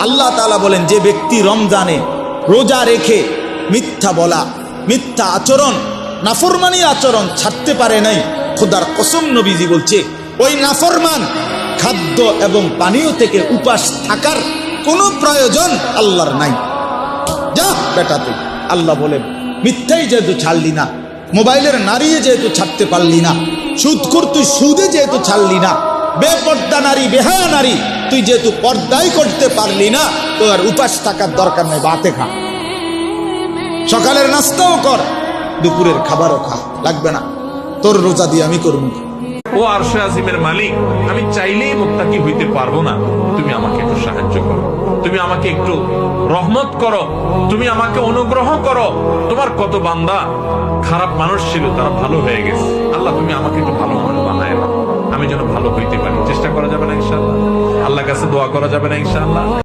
আল্লাহ তাআলা বলেন, যে ব্যক্তি রমজানে রোজা রেখে মিথ্যা বলা, মিথ্যা আচরণ, নাফরমানি আচরণ ছাড়তে পারে নাই, খোদার কসম নবীজি বলছে ওই নাফরমান খাদ্য এবং পানীয় থেকে উপাস থাকার কোনো প্রয়োজন আল্লাহর নাই। যা বেটা তুই, আল্লাহ বলেন মিথ্যাই যেহেতু ছাড়লি না, মোবাইলের নারীয়ে যেহেতু ছাড়তে পারলি না, সুদখোর তুই সুদে যেহেতু ছাড়লি না, বেপর্দা নারী, বেহায়া নারী তুই যেহেতু পর্দাই করতে পারলি না, তো আর উপাস থাকার দরকার নেই, ভাতে খা, সকালের নাস্তাও কর, দুপুরের খাবারও খা, লাগবে না, তোর রোজা দিয়ে আমি করবো। ও আরশে আজিমের মালিক, আমি চাইলেই মুত্তাকি হইতে পারবো না, তুমি আমাকে একটু সাহায্য করো, তুমি আমাকে একটু রহমত করো, তুমি আমাকে অনুগ্রহ করো। তোমার কত বান্দা খারাপ মানুষ ছিল, তারা ভালো হয়ে গেছে। আল্লাহ তুমি আমাকে একটু ভালো মানুষ বানায় না, আমি যেন ভালো হইতে পারি। চেষ্টা করা যাবে না ইনশাআল্লাহ? আল্লাহর কাছে দোয়া করা যাবে না ইনশাআল্লাহ?